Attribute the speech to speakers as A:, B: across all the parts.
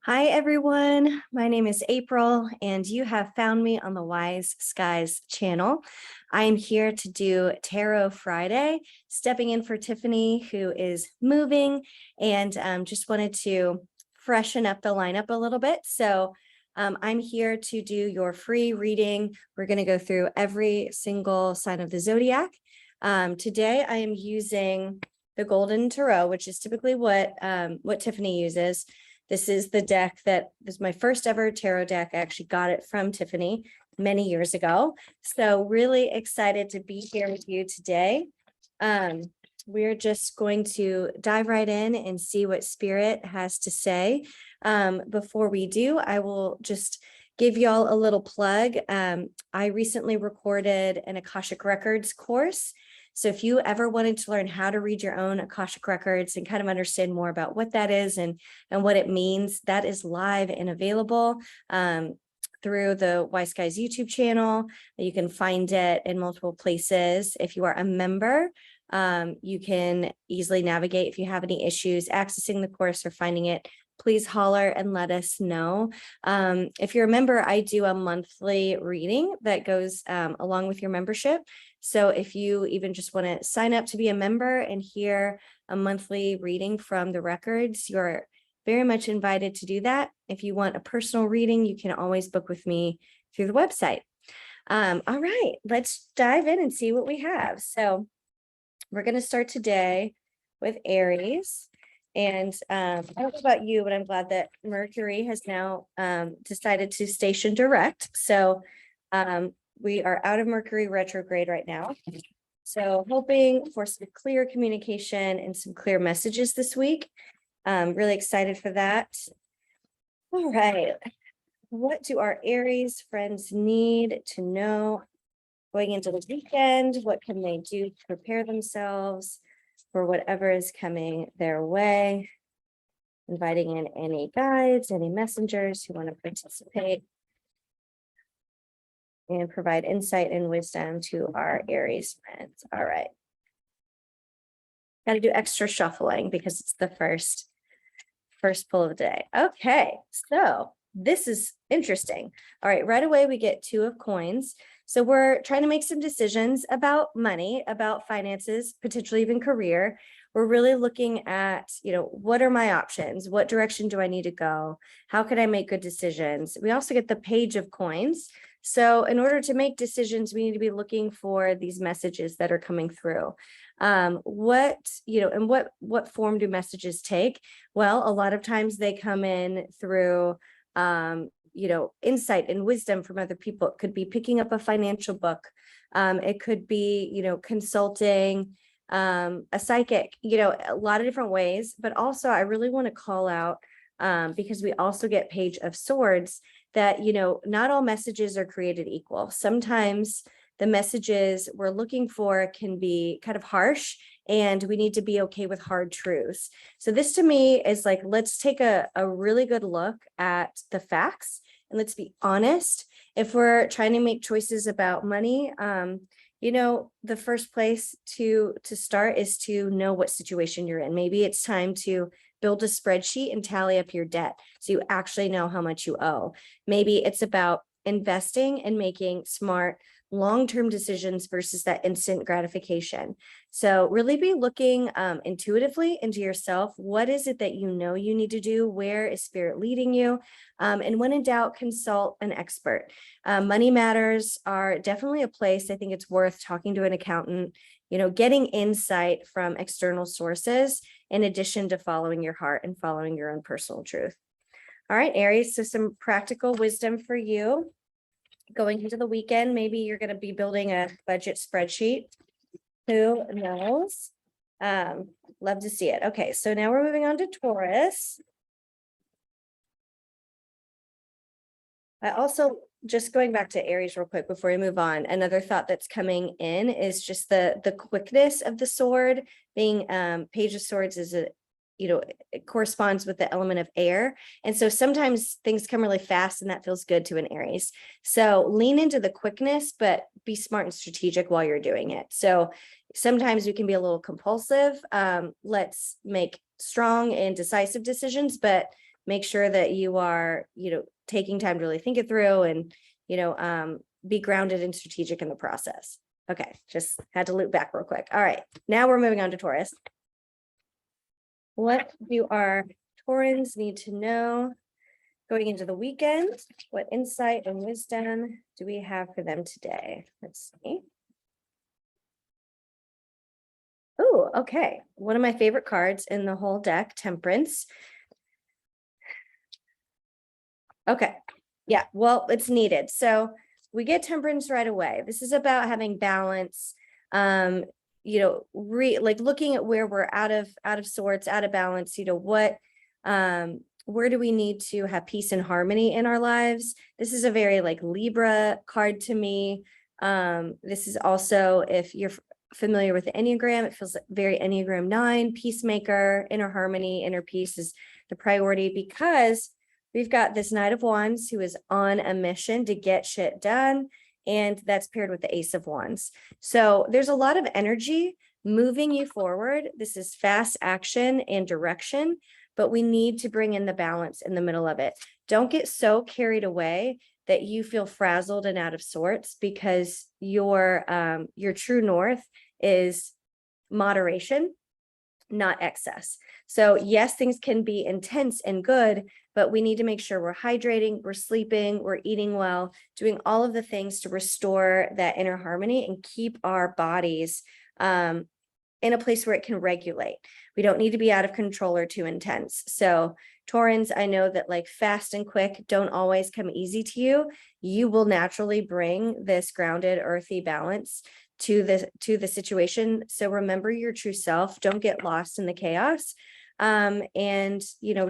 A: Hi, everyone. My name is April, and you have found me on the Wise Skies channel. I am here to do Tarot Friday, stepping in for Tiffany, who is moving, and just wanted to freshen up the lineup a little bit. So I'm here to do your free reading. We're going to go through every single sign of the zodiac. Today, I am using the Golden Tarot, which is typically what Tiffany uses. This is the deck that was my first ever tarot deck. I actually got it from Tiffany many years ago. So really excited to be here with you today. We're just going to dive right in and see what Spirit has to say. Before we do, I will just give y'all a little plug. I recently recorded an Akashic Records course. So if you ever wanted to learn how to read your own Akashic Records and kind of understand more about what that is and what it means, that is live and available through the Wise Skies YouTube channel. You can find it in multiple places. If you are a member, you can easily navigate. If you have any issues accessing the course or finding it, please holler and let us know. If you're a member, I do a monthly reading that goes along with your membership. So if you even just want to sign up to be a member and hear a monthly reading from the records, you're very much invited to do that. If you want a personal reading, you can always book with me through the website. All right, let's dive in and see what we have. So we're going to start today with Aries. And I don't know about you, but I'm glad that Mercury has now decided to station direct. So we are out of Mercury retrograde right now. So hoping for some clear communication and some clear messages this week. Really excited for that. All right. What do our Aries friends need to know going into the weekend? What can they do to prepare themselves for whatever is coming their way? Inviting in any guides, any messengers who want to participate and provide insight and wisdom to our Aries friends. All right. Got to do extra shuffling because it's the first pull of the day. Okay, so this is interesting. All right, right away we get Two of Coins. So we're trying to make some decisions about money, about finances, potentially even career. We're really looking at, what are my options? What direction do I need to go? How can I make good decisions? We also get the Page of Coins. So in order to make decisions, we need to be looking for these messages that are coming through. What form do messages take? Well, a lot of times they come in through, insight and wisdom from other people. It could be picking up a financial book. It could be, consulting, a psychic, a lot of different ways. But also I really want to call out, because we also get Page of Swords, that, not all messages are created equal. Sometimes the messages we're looking for can be kind of harsh, and we need to be okay with hard truths. So this to me is like, let's take a really good look at the facts and let's be honest. If we're trying to make choices about money, the first place to start is to know what situation you're in. Maybe it's time to build a spreadsheet and tally up your debt so you actually know how much you owe. Maybe it's about investing and making smart long-term decisions versus that instant gratification. So really be looking intuitively into yourself. What is it that you need to do? Where is Spirit leading you? And when in doubt, consult an expert. Money matters are definitely a place. I think it's worth talking to an accountant, getting insight from external sources in addition to following your heart and following your own personal truth. All right, Aries, so some practical wisdom for you. Going into the weekend, maybe you're going to be building a budget spreadsheet. Who knows? Love to see it. Okay, so now we're moving on to Taurus. I also, just going back to Aries real quick before we move on, another thought that's coming in is just the quickness of the sword. Being Page of Swords is it corresponds with the element of air. And so sometimes things come really fast and that feels good to an Aries. So lean into the quickness, but be smart and strategic while you're doing it. So sometimes we can be a little compulsive. Let's make strong and decisive decisions, but make sure that you are, taking time to really think it through and, be grounded and strategic in the process. Okay, just had to loop back real quick. All right, now we're moving on to Taurus. What do our Taurans need to know going into the weekend? What insight and wisdom do we have for them today? Let's see. Oh, okay. One of my favorite cards in the whole deck, Temperance. Okay. Yeah, well, it's needed. So we get Temperance right away. This is about having balance, like looking at where we're out of sorts, out of balance, where do we need to have peace and harmony in our lives? This is a very like Libra card to me. This is also, if you're familiar with the Enneagram, it feels very Enneagram 9, peacemaker, inner harmony, inner peace is the priority, because we've got this Knight of Wands who is on a mission to get shit done. And that's paired with the Ace of Wands. So there's a lot of energy moving you forward. This is fast action and direction, but we need to bring in the balance in the middle of it. Don't get so carried away that you feel frazzled and out of sorts, because your true north is moderation, not excess. So yes, things can be intense and good, but we need to make sure we're hydrating, we're sleeping, we're eating well, doing all of the things to restore that inner harmony and keep our bodies in a place where it can regulate. We don't need to be out of control or too intense. So Taurans, I know that like fast and quick don't always come easy to you. You will naturally bring this grounded, earthy balance to the situation. So remember your true self. Don't get lost in the chaos. And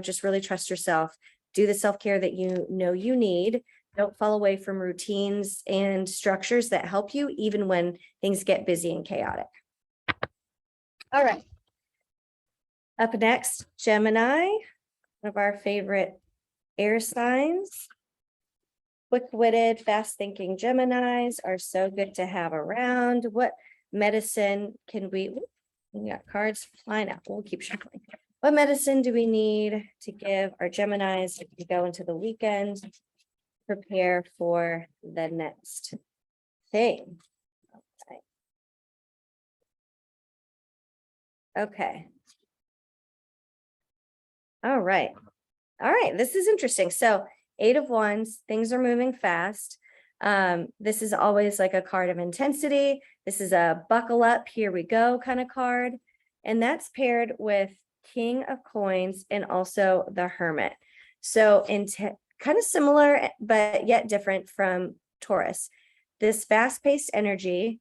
A: just really trust yourself. Do the self-care that you know you need. Don't fall away from routines and structures that help you, even when things get busy and chaotic. All right. Up next, Gemini, one of our favorite air signs. Quick-witted, fast-thinking Geminis are so good to have around. What medicine can we got cards flying out. We'll keep shuffling. What medicine do we need to give our Geminis as we go into the weekend? Prepare for the next thing. Okay. All right. This is interesting. So 8 of Wands, things are moving fast. This is always like a card of intensity. This is a buckle up, here we go kind of card. And that's paired with King of Coins and also the Hermit. So kind of similar, but yet different from Taurus. This fast-paced energy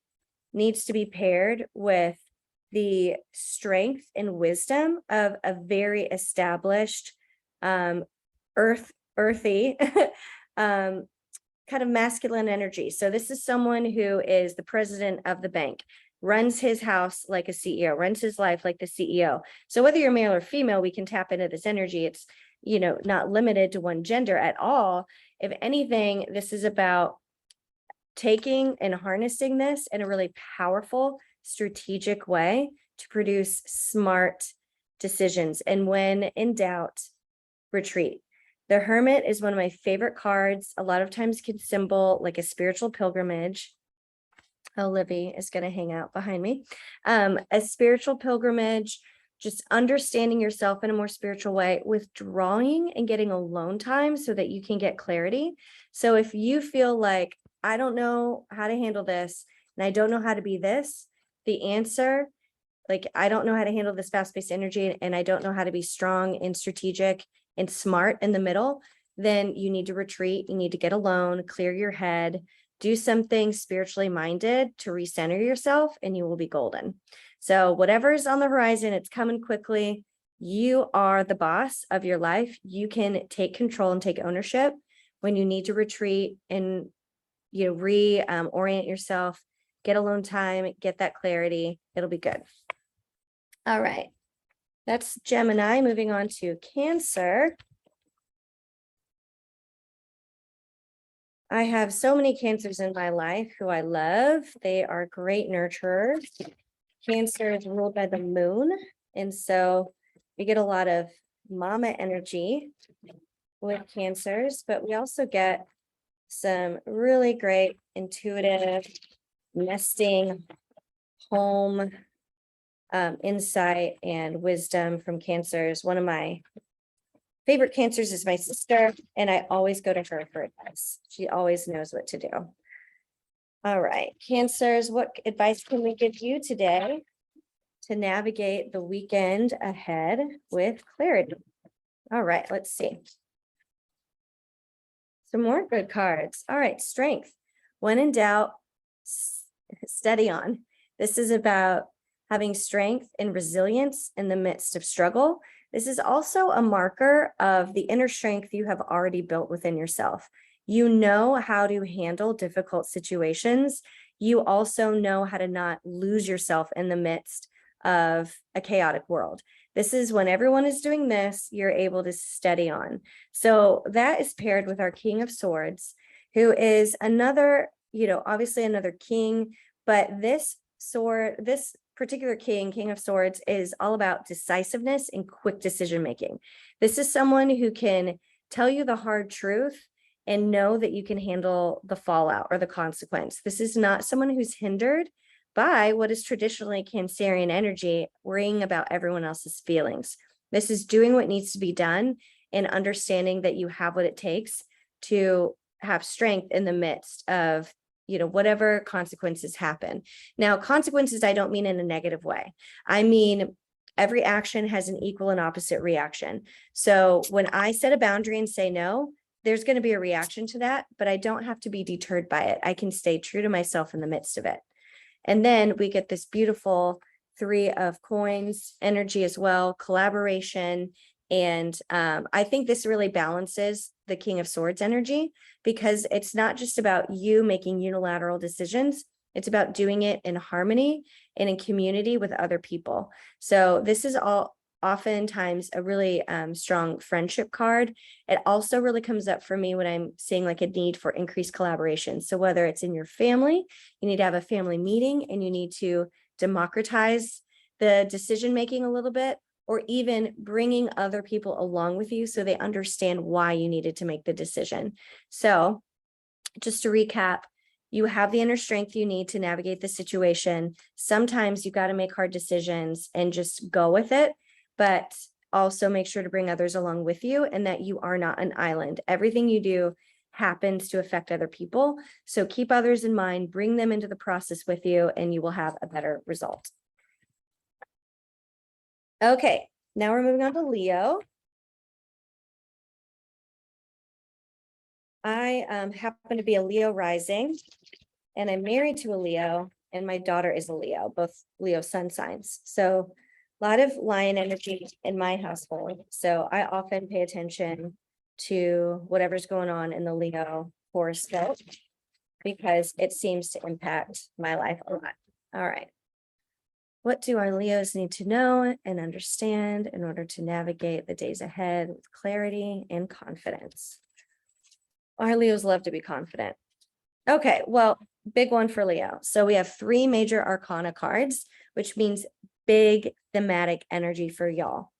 A: needs to be paired with the strength and wisdom of a very established, earthy, kind of masculine energy. So this is someone who is the president of the bank, runs his house like a CEO, runs his life like the CEO. So whether you're male or female, we can tap into this energy. It's, not limited to one gender at all. If anything, this is about taking and harnessing this in a really powerful, strategic way to produce smart decisions. And when in doubt, retreat. The Hermit is one of my favorite cards. A lot of times can symbol like a spiritual pilgrimage. Oh, Livy is going to hang out behind me. A spiritual pilgrimage, just understanding yourself in a more spiritual way, withdrawing and getting alone time so that you can get clarity. So if you feel like, I don't know how to handle this, and I don't know how to be this, the answer, like, I don't know how to handle this fast-paced energy, and I don't know how to be strong and strategic and smart in the middle, then you need to retreat. You need to get alone, clear your head, do something spiritually minded to recenter yourself, and you will be golden. So whatever's on the horizon, it's coming quickly. You are the boss of your life. You can take control and take ownership when you need to retreat and reorient yourself, get alone time, get that clarity. It'll be good. All right. That's Gemini. Moving on to Cancer. I have so many Cancers in my life who I love. They are great nurturers. Cancer is ruled by the moon. And so we get a lot of mama energy with Cancers, but we also get some really great intuitive nesting home insight and wisdom from Cancers. One of my favorite Cancers is my sister, and I always go to her for advice. She always knows what to do. All right, Cancers, what advice can we give you today to navigate the weekend ahead with clarity? All right, let's see. Some more good cards. All right, Strength. When in doubt, steady on. This is about having strength and resilience in the midst of struggle. This is also a marker of the inner strength you have already built within yourself. You know how to handle difficult situations. You also know how to not lose yourself in the midst of a chaotic world. This is when everyone is doing this, you're able to steady on. So that is paired with our King of Swords, who is another, obviously another king, but this particular King of Swords, is all about decisiveness and quick decision making. This is someone who can tell you the hard truth and know that you can handle the fallout or the consequence. This is not someone who's hindered by what is traditionally Cancerian energy, worrying about everyone else's feelings. This is doing what needs to be done and understanding that you have what it takes to have strength in the midst of whatever consequences happen. Now, consequences, I don't mean in a negative way. I mean, every action has an equal and opposite reaction. So when I set a boundary and say no, there's going to be a reaction to that, but I don't have to be deterred by it. I can stay true to myself in the midst of it. And then we get this beautiful Three of Coins energy as well, collaboration. And I think this really balances the King of Swords energy, because it's not just about you making unilateral decisions. It's about doing it in harmony and in community with other people. So this is all oftentimes a really strong friendship card. It also really comes up for me when I'm seeing like a need for increased collaboration. So whether it's in your family, you need to have a family meeting and you need to democratize the decision making a little bit, or even bringing other people along with you so they understand why you needed to make the decision. So just to recap, you have the inner strength you need to navigate the situation. Sometimes you got to make hard decisions and just go with it, but also make sure to bring others along with you and that you are not an island. Everything you do happens to affect other people. So keep others in mind, bring them into the process with you, and you will have a better result. Okay, now we're moving on to Leo. I happen to be a Leo rising, and I'm married to a Leo, and my daughter is a Leo, both Leo sun signs. So a lot of lion energy in my household. So I often pay attention to whatever's going on in the Leo horoscope because it seems to impact my life a lot. All right. What do our Leos need to know and understand in order to navigate the days ahead with clarity and confidence? Our Leos love to be confident. Okay, well, big one for Leo. So we have 3 major arcana cards, which means big thematic energy for y'all.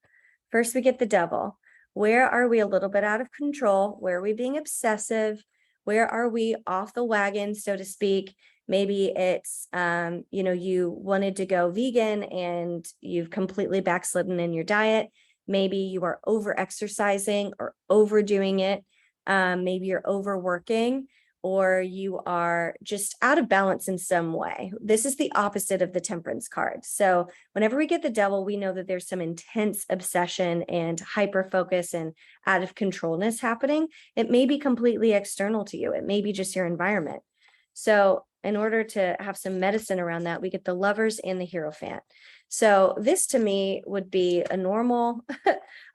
A: First, we get the Devil. Where are we a little bit out of control? Where are we being obsessive? Where are we off the wagon, so to speak? Maybe it's, you wanted to go vegan and you've completely backslidden in your diet. Maybe you are over exercising or overdoing it. Maybe you're overworking, or you are just out of balance in some way. This is the opposite of the Temperance card. So whenever we get the Devil, we know that there's some intense obsession and hyper focus and out of controlness happening. It may be completely external to you. It may be just your environment. So in order to have some medicine around that, we get the Lovers and the Hierophant. So this to me would be a normal,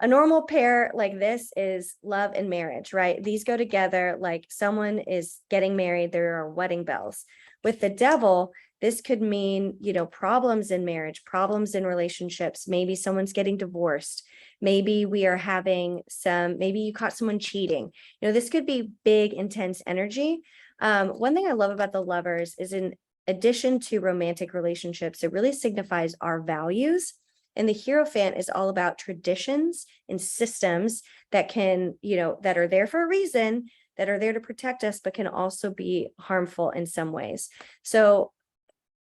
A: a normal pair like this is love and marriage, right? These go together like someone is getting married, there are wedding bells. With the Devil, this could mean, problems in marriage, problems in relationships. Maybe someone's getting divorced. Maybe we are having maybe you caught someone cheating. This could be big, intense energy. One thing I love about the Lovers is in addition to romantic relationships, it really signifies our values And the Hierophant is all about traditions and systems that can, that are there for a reason, that are there to protect us, but can also be harmful in some ways. So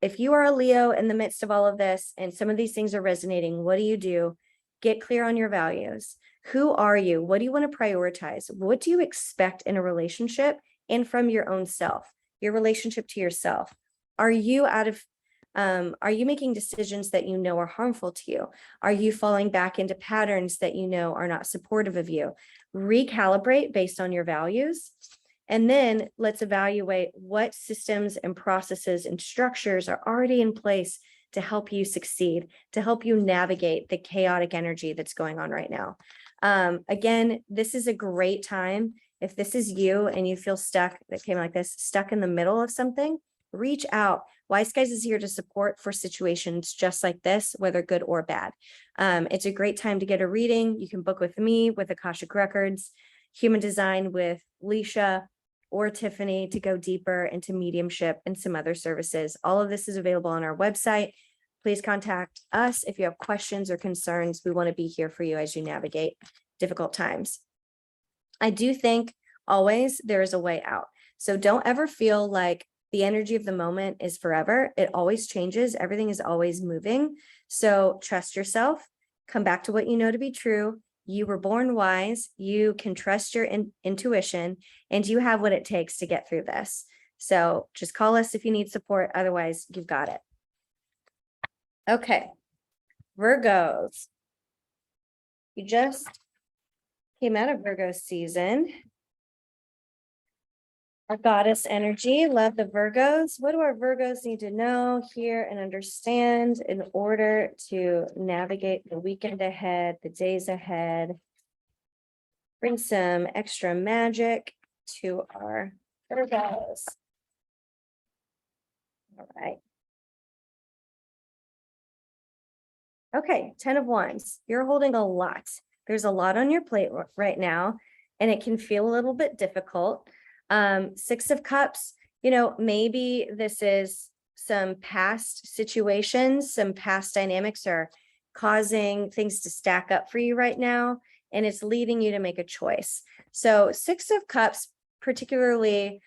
A: if you are a Leo in the midst of all of this and some of these things are resonating, what do? Get clear on your values. Who are you? What do you want to prioritize? What do you expect in a relationship and from your own self, your relationship to yourself? Are you making decisions that you know are harmful to you? Are you falling back into patterns that you know are not supportive of you? Recalibrate based on your values. And then let's evaluate what systems and processes and structures are already in place to help you succeed, to help you navigate the chaotic energy that's going on right now. Again, this is a great time. If this is you and you feel stuck, that came like this, stuck in the middle of something, reach out. Wise Guys is here to support for situations just like this, whether good or bad. It's a great time to get a reading. You can book with me, with Akashic Records, Human Design with Leisha, or Tiffany to go deeper into mediumship and some other services. All of this is available on our website. Please contact us if you have questions or concerns. We want to be here for you as you navigate difficult times. I do think always there is a way out. So don't ever feel like the energy of the moment is forever. It always changes. Everything is always moving. So trust yourself. Come back to what you know to be true. You were born wise. You can trust your intuition, and you have what it takes to get through this. So just call us if you need support. Otherwise, you've got it. Okay. Virgos. You just came out of Virgo season. Our goddess energy, love the Virgos. What do our Virgos need to know, hear, and understand in order to navigate the weekend ahead, the days ahead? Bring some extra magic to our Virgos. All right. Okay, 10 of Wands. You're holding a lot. There's a lot on your plate right now, and it can feel a little bit difficult. 6 of Cups, maybe this is some past situations, some past dynamics are causing things to stack up for you right now, and it's leading you to make a choice. So 6 of Cups particularly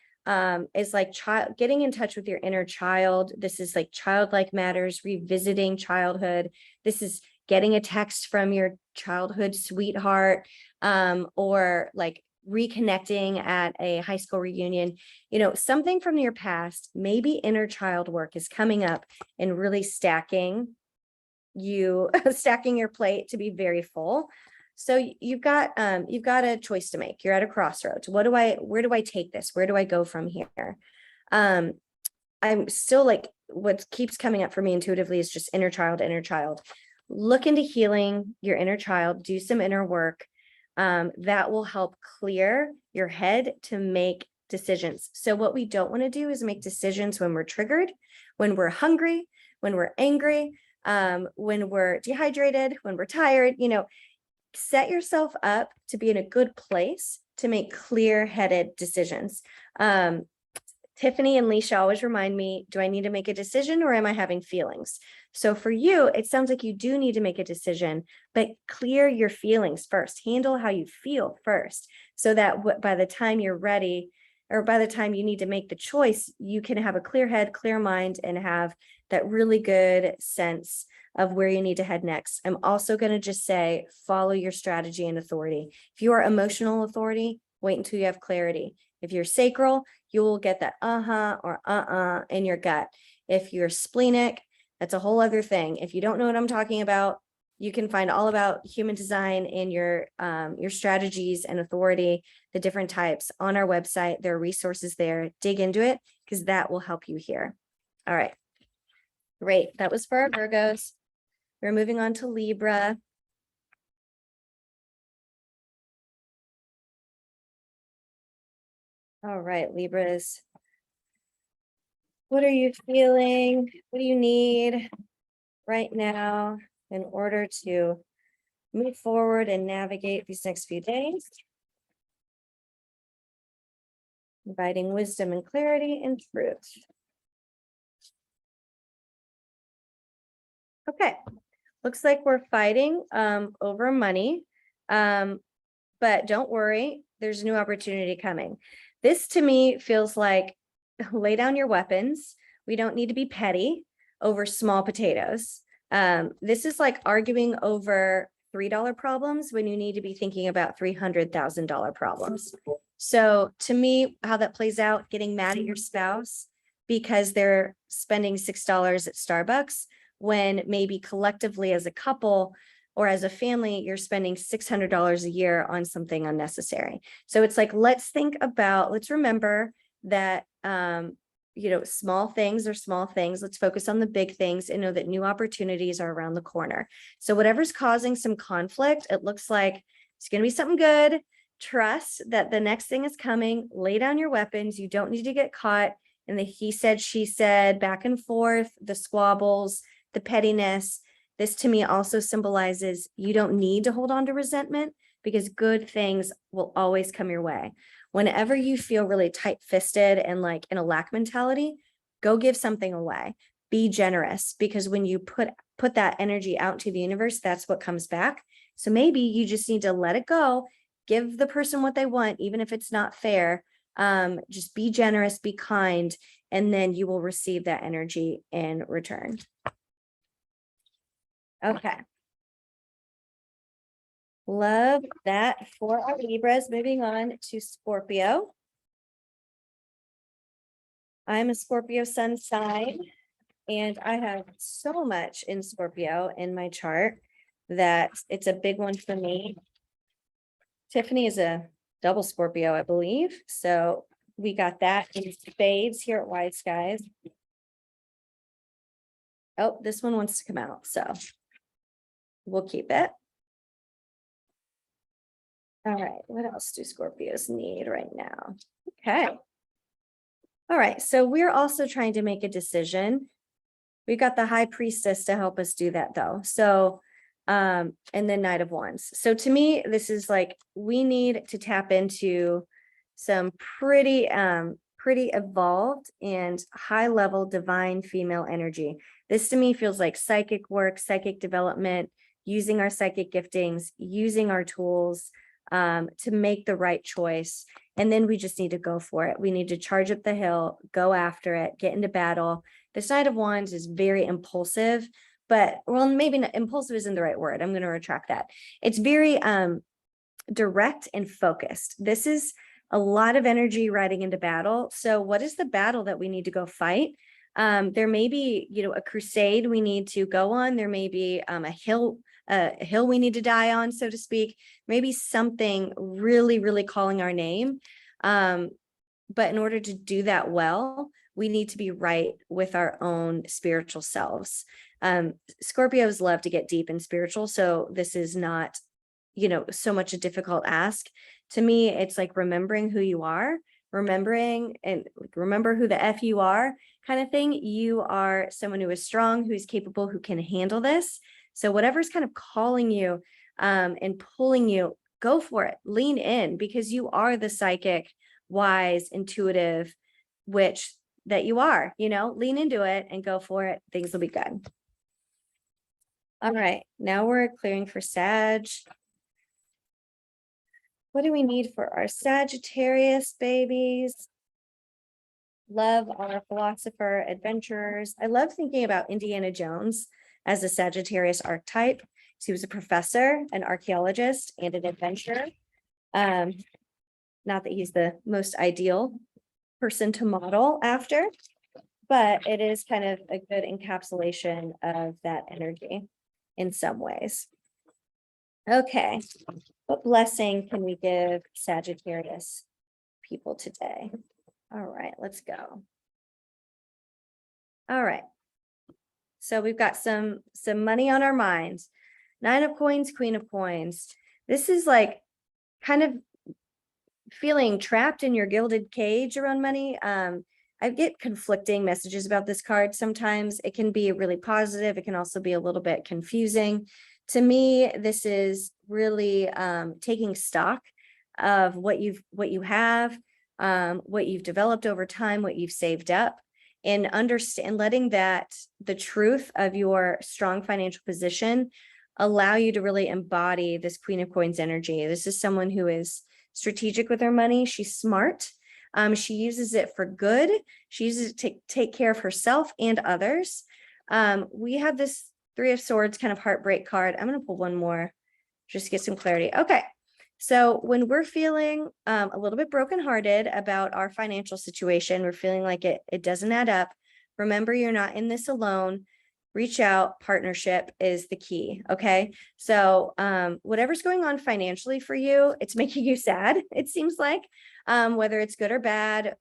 A: is like getting in touch with your inner child. This is like childlike matters, revisiting childhood. This is getting a text from your childhood sweetheart, or like reconnecting at a high school reunion, something from your past. Maybe inner child work is coming up and really stacking your plate to be very full. So you've got a choice to make. You're at a crossroads. Where do I take this? Where do I go from here? I'm still like, what keeps coming up for me intuitively is just inner child. Look into healing your inner child, do some inner work. That will help clear your head to make decisions. So what we don't want to do is make decisions when we're triggered, when we're hungry, when we're angry, when we're dehydrated, when we're tired. Set yourself up to be in a good place to make clear-headed decisions. Tiffany and Leisha always remind me, do I need to make a decision or am I having feelings? So for you, it sounds like you do need to make a decision, but clear your feelings first. Handle how you feel first, so that by the time you're ready, or by the time you need to make the choice, you can have a clear head, clear mind, and have that really good sense of where you need to head next. I'm also going to just say, follow your strategy and authority. If you are emotional authority, wait until you have clarity. If you're sacral, you will get that or in your gut. If you're splenic, that's a whole other thing. If you don't know what I'm talking about, you can find all about human design and your strategies and authority, the different types, on our website. There are resources there. Dig into it, because that will help you here. All right. Great. That was for our Virgos. We're moving on to Libra. All right, Libras. What are you feeling? What do you need right now in order to move forward and navigate these next few days? Inviting wisdom and clarity and truth. Okay, Looks like we're fighting over money. But don't worry, there's a new opportunity coming. This to me feels like lay down your weapons. We don't need to be petty over small potatoes. This is like arguing over $3 problems when you need to be thinking about $300,000 problems. So to me, how that plays out, getting mad at your spouse because they're spending $6 at Starbucks when maybe collectively as a couple or as a family, you're spending $600 a year on something unnecessary. So it's like, let's remember that, small things are small things. Let's focus on the big things and know that new opportunities are around the corner. So whatever's causing some conflict, it looks like it's going to be something good. Trust that the next thing is coming. Lay down your weapons. You don't need to get caught in the he said, she said, back and forth, the squabbles, the pettiness. This to me also symbolizes you don't need to hold on to resentment because good things will always come your way. Whenever you feel really tight-fisted and like in a lack mentality, go give something away. Be generous because when you put that energy out to the universe, that's what comes back. So maybe you just need to let it go, give the person what they want, even if it's not fair. Just be generous, be kind, and then you will receive that energy in return. Okay. Love that for our Libras. Moving on to Scorpio. I'm a Scorpio sun sign, and I have so much in Scorpio in my chart that it's a big one for me. Tiffany is a double Scorpio, I believe. So we got that in spades here at Wise Skies. Oh, this one wants to come out, so we'll keep it. All right, what else do Scorpios need right now? Okay. All right, so we're also trying to make a decision. We've got the High Priestess to help us do that though. So, and the Knight of Wands. So to me, this is like, we need to tap into some pretty evolved and high level divine female energy. This to me feels like psychic work, psychic development, using our psychic giftings, using our tools to make the right choice. And then we just need to go for it. We need to charge up the hill, go after it, get into battle. This Knight of Wands is very impulsive, but well, maybe not, impulsive isn't the right word. I'm going to retract that. It's very direct and focused. This is a lot of energy riding into battle. So what is the battle that we need to go fight? There may be, a crusade we need to go on. There may be a hill we need to die on, so to speak. Maybe something really, really calling our name. But in order to do that well, we need to be right with our own spiritual selves. Scorpios love to get deep and spiritual. So this is not, so much a difficult ask. To me, it's like remembering who you are, remember who the F you are kind of thing. You are someone who is strong, who is capable, who can handle this. So whatever's kind of calling you and pulling you, go for it, lean in, because you are the psychic, wise, intuitive witch that you are, lean into it and go for it. Things will be good. All right, now we're clearing for Sag. What do we need for our Sagittarius babies? Love our philosopher, adventurers. I love thinking about Indiana Jones as a Sagittarius archetype. He was a professor, an archaeologist, and an adventurer. Not that he's the most ideal person to model after, but it is kind of a good encapsulation of that energy in some ways. Okay, what blessing can we give Sagittarius people today? All right, let's go. All right. So we've got some money on our minds. 9 of Coins, Queen of Coins. This is like kind of feeling trapped in your gilded cage around money. I get conflicting messages about this card. Sometimes it can be really positive. It can also be a little bit confusing. To me, this is really taking stock of what you have, what you've developed over time, what you've saved up, and understand, letting that the truth of your strong financial position allow you to really embody this Queen of Coins energy. This is someone who is strategic with her money. She's smart. She uses it for good. She uses it to take care of herself and others. We have this Three of Swords kind of heartbreak card. I'm going to pull one more just to get some clarity. Okay. So when we're feeling a little bit brokenhearted about our financial situation, we're feeling like it doesn't add up. Remember, you're not in this alone. Reach out. Partnership is the key. Okay. So whatever's going on financially for you, it's making you sad, it seems like, whether it's good or bad.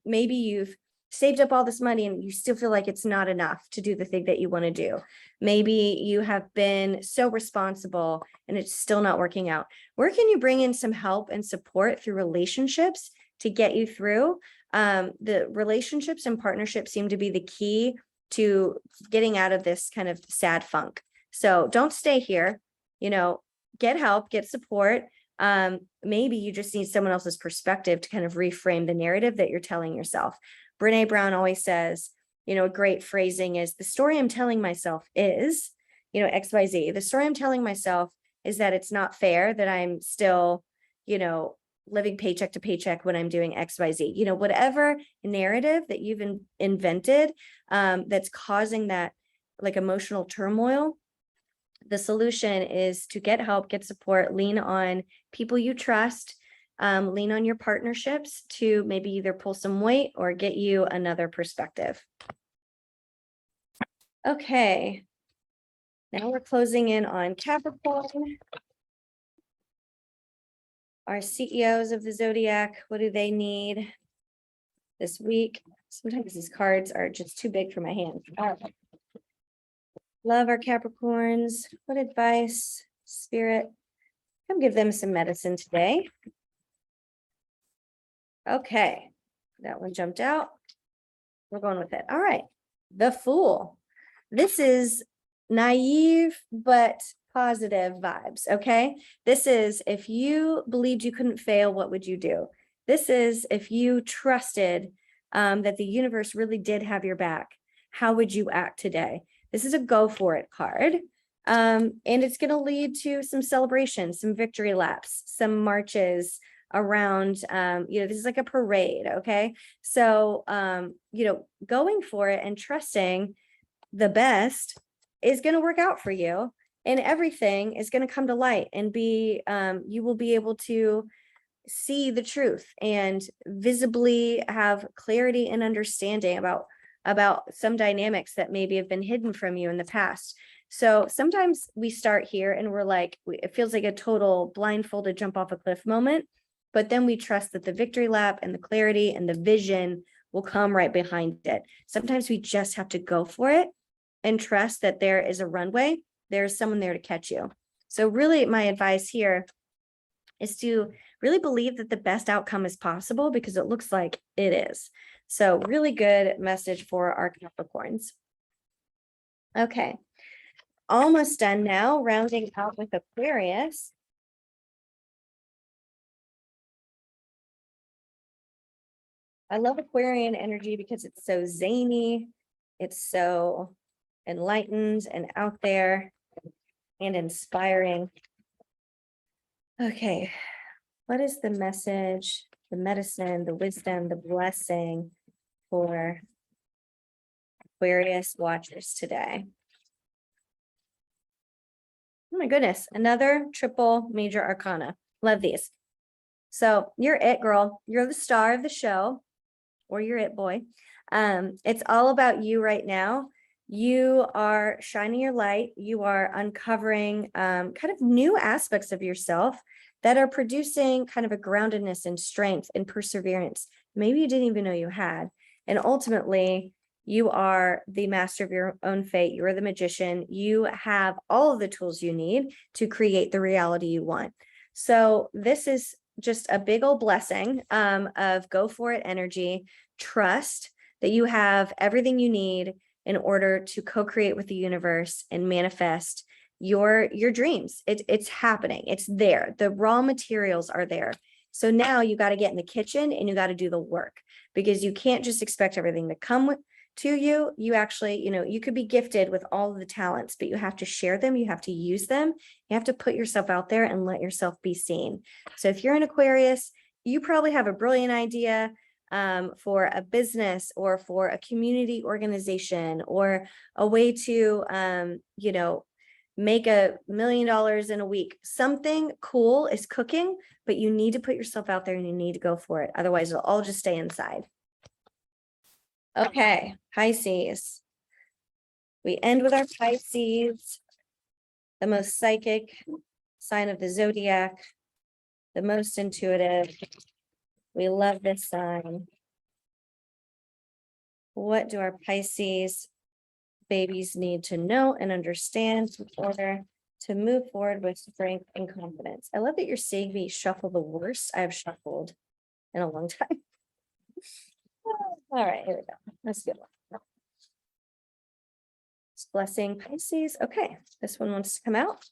A: Maybe you've saved up all this money and you still feel like it's not enough to do the thing that you want to do. Maybe you have been so responsible and it's still not working out. Where can you bring in some help and support through relationships to get you through? The relationships and partnerships seem to be the key to getting out of this kind of sad funk. So don't stay here, get help, get support. Maybe you just need someone else's perspective to kind of reframe the narrative that you're telling yourself. Brene Brown always says, a great phrasing is, the story I'm telling myself is, XYZ. The story I'm telling myself is that it's not fair that I'm still, living paycheck to paycheck when I'm doing XYZ. Whatever narrative that you've invented that's causing that like emotional turmoil, the solution is to get help, get support, lean on people you trust, lean on your partnerships to maybe either pull some weight or get you another perspective. Okay, now we're closing in on Capricorn. Our CEOs of the zodiac, what do they need this week? Sometimes these cards are just too big for my hand. Love our Capricorns. What advice, Spirit? Come give them some medicine today. Okay, that one jumped out. We're going with it. All right, the Fool. This is naive, but positive vibes, okay? This is, if you believed you couldn't fail, what would you do? This is, if you trusted that the universe really did have your back, how would you act today? This is a go for it card. And it's going to lead to some celebrations, some victory laps, some marches around, this is like a parade, okay? So, going for it and trusting the best is going to work out for you. And everything is going to come to light and you will be able to see the truth and visibly have clarity and understanding about some dynamics that maybe have been hidden from you in the past. So sometimes we start here and we're like, it feels like a total blindfolded jump off a cliff moment, but then we trust that the victory lap and the clarity and the vision will come right behind it. Sometimes we just have to go for it and trust that there is a runway. There's someone there to catch you. So really my advice here is to really believe that the best outcome is possible because it looks like it is. So really good message for our Capricorns. Okay, almost done now, rounding out with Aquarius. I love Aquarian energy because it's so zany. It's so enlightened and out there and inspiring. Okay, what is the message, the medicine, the wisdom, the blessing for Aquarius watchers today? Oh my goodness, another triple major arcana. Love these. So you're it, girl. You're the star of the show, or you're it, boy. It's all about you right now. You are shining your light. You are uncovering kind of new aspects of yourself that are producing kind of a groundedness and strength and perseverance. Maybe you didn't even know you had. And ultimately, you are the master of your own fate. You are the magician. You have all of the tools you need to create the reality you want. So this is just a big old blessing of go for it energy. Trust that you have everything you need in order to co-create with the universe and manifest your dreams. It's happening. It's there. The raw materials are there. So now you got to get in the kitchen and you got to do the work, because you can't just expect everything to come to you. You actually, you could be gifted with all of the talents, but you have to share them. You have to use them. You have to put yourself out there and let yourself be seen. So if you're an Aquarius, you probably have a brilliant idea for a business or for a community organization or a way to, make $1 million in a week. Something cool is cooking, but you need to put yourself out there and you need to go for it. Otherwise, it'll all just stay inside. Okay, Pisces. We end with our Pisces, the most psychic sign of the zodiac, the most intuitive. We love this sign. What do our Pisces babies need to know and understand in order to move forward with strength and confidence? I love that you're seeing me shuffle the worst I've shuffled in a long time. All right, here we go. That's a good one. Blessing Pisces. Okay, this one wants to come out.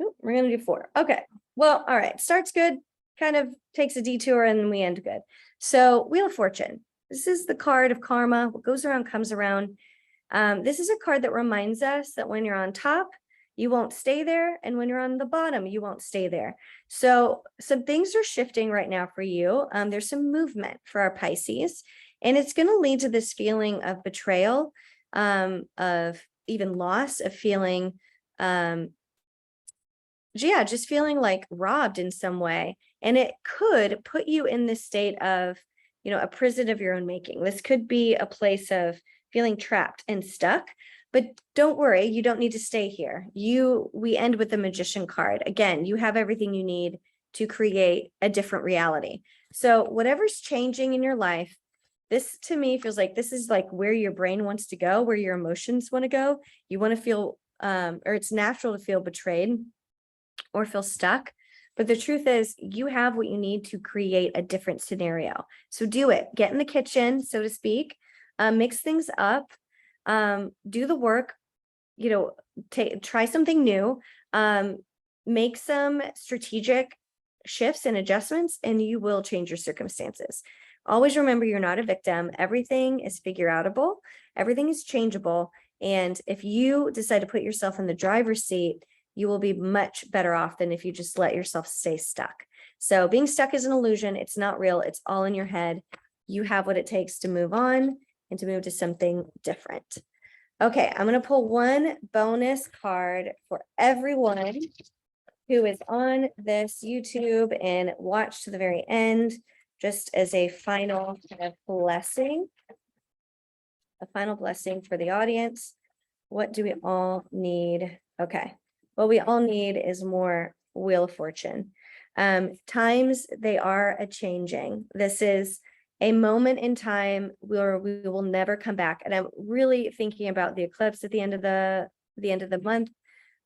A: Ooh, we're going to do 4. Okay, well, all right. Starts good, kind of takes a detour, and we end good. So Wheel of Fortune. This is the card of karma. What goes around comes around. This is a card that reminds us that when you're on top, you won't stay there. And when you're on the bottom, you won't stay there. So some things are shifting right now for you. There's some movement for our Pisces, and it's going to lead to this feeling of betrayal, of even loss, of feeling, just feeling like robbed in some way. And it could put you in this state of, a prison of your own making. This could be a place of feeling trapped and stuck, but don't worry, you don't need to stay here. We end with the Magician card. Again, you have everything you need to create a different reality. So whatever's changing in your life, this to me feels like this is like where your brain wants to go, where your emotions want to go. You want to feel, or it's natural to feel betrayed or feel stuck. But the truth is, you have what you need to create a different scenario. So do it. Get in the kitchen, so to speak. Mix things up. Do the work. Try something new. Make some strategic shifts and adjustments, and you will change your circumstances. Always remember, you're not a victim. Everything is figure outable. Everything is changeable. And if you decide to put yourself in the driver's seat, you will be much better off than if you just let yourself stay stuck. So being stuck is an illusion. It's not real. It's all in your head. You have what it takes to move on and to move to something different. Okay, I'm going to pull one bonus card for everyone who is on this YouTube and watch to the very end, just as a final kind of blessing, a final blessing for the audience. What do we all need? Okay. What we all need is more Wheel of Fortune. Times, they are a-changing. This is a moment in time where we will never come back. And I'm really thinking about the eclipse at the end of the month,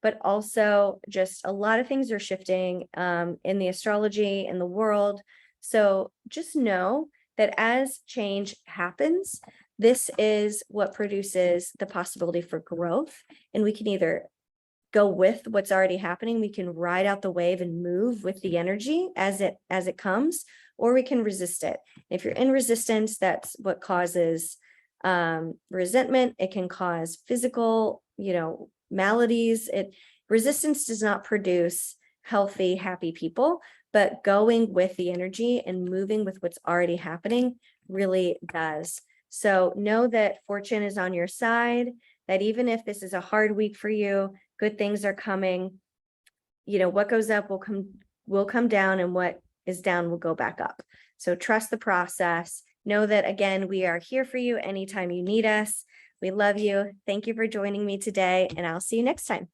A: but also just a lot of things are shifting in the astrology, in the world. So just know that as change happens, this is what produces the possibility for growth. And we can either go with what's already happening. We can ride out the wave and move with the energy as it comes, or we can resist it. If you're in resistance, that's what causes resentment. It can cause physical, maladies. Resistance does not produce healthy, happy people, but going with the energy and moving with what's already happening really does. So know that fortune is on your side, that even if this is a hard week for you, good things are coming. What goes up will come down, and what is down will go back up. So trust the process. Know that, again, we are here for you anytime you need us. We love you. Thank you for joining me today, and I'll see you next time.